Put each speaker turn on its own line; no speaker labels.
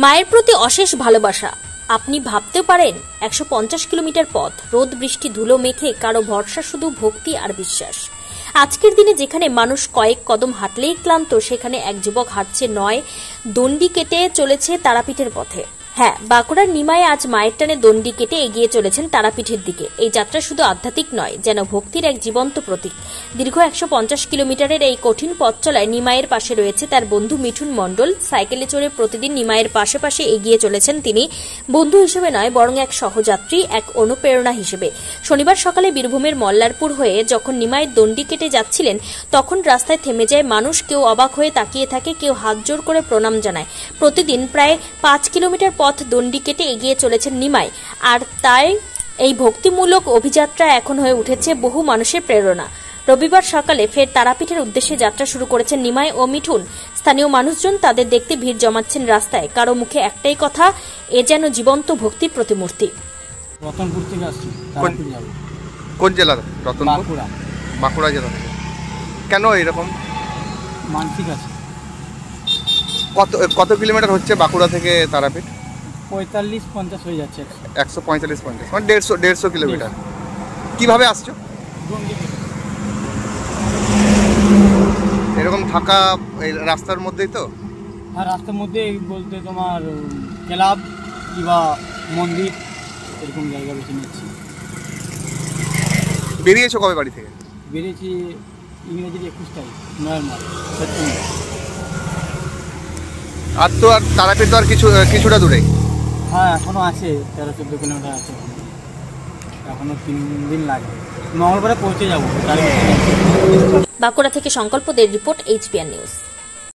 মায়ের প্রতি অশেষ ভালোবাসা। আপনি ভাবতে পারেন 150 কিলোমিটার পথ, রোদ বৃষ্টি ধুলো মেখে, কারো ভরসা শুধু ভক্তি আর বিশ্বাস। আজকের দিনে যেখানে মানুষ কয়েক কদম হাঁটলেই ক্লান্ত, সেখানে এক যুবক হাঁটছে নয় দণ্ডি কেটে চলেছে তারাপীঠের পথে। হ্যাঁ, বাঁকুড়ার নিমায়ে আজ মায়ের টানে দণ্ডি কেটে এগিয়ে চলেছেন তারাপীঠের দিকে। এই যাত্রা শুধু আধ্যাত্মিক নয়, যেন ভক্তির এক জীবন্ত প্রতীক। দীর্ঘ 150 কিলোমিটারের এই কঠিন পথ চলায় নিমায়ের পাশে রয়েছে তার বন্ধু মিঠুন মণ্ডল। সাইকেলে চড়ে প্রতিদিন নিমায়ের পাশে পাশে এগিয়ে চলেছেন তিনি, বন্ধু হিসেবে নয় বরং এক সহযাত্রী, এক অনুপ্রেরণা হিসেবে। শনিবার সকালে বীরভূমের মল্লারপুর হয়ে যখন নিমায়ের দণ্ডি কেটে যাচ্ছিলেন, তখন রাস্তায় থেমে যায় মানুষ। কেউ অবাক হয়ে তাকিয়ে থাকে, কেউ হাত জোড় করে প্রণাম জানায়। প্রতিদিন প্রায় 5 কিলোমিটার পথ দণ্ডি কেটে এগিয়ে চলেছেন নিমাই, আর তাই এই ভক্তিমূলক অভিযাত্রা এখন হয়ে উঠেছে বহু মানুষের প্রেরণা। রবিবার সকালে ফের তারাপীঠের উদ্দেশ্যে যাত্রা শুরু করেছেন নিমাই ও মিঠুন। স্থানীয় মানুষজন তাদের দেখতে ভিড় জমাচ্ছেন রাস্তায়। কারো মুখে একটাই কথা, এ যেন জীবন্ত ভক্তির প্রতিমূর্তি।
রতনপুর থেকে আসছি, তারাপীঠ যাব।
কোন জেলার? রতনপুর,
বাঁকুড়া।
বাঁকুড়া জেলা থেকে। কেন এরকম?
মানসিক আছে।
কত কিলোমিটার হচ্ছে বাঁকুড়া থেকে তারাপীঠ?
45-50 হয়ে যাচ্ছে।
145-50 মানে 150 কিলোমিটার। কিভাবে আসছো? এরকম ঢাকা এই রাস্তার মধ্যেই তো?
হ্যাঁ, রাস্তার মধ্যে বলতে তোমার ক্লাব কিংবা মন্দির এরকম জায়গা বেছে নিচ্ছি।
বেরিয়েছো কবে বাড়ি থেকে?
বেরিয়েছি ইংরেজির 21 তারিখ, নভেম্বর, সেপ্টেম্বর।
আর তো আর তারাপীঠ তো আর কিছুটা দূরেই।
হ্যাঁ, এখনও আছে 13-14 কিলোমিটার আছে। এখনও 3 দিন লাগবে, মঙ্গলবারে পৌঁছে যাবো।
বাঁকুড়া থেকে সংকল্প দের রিপোর্ট, HPR নিউজ।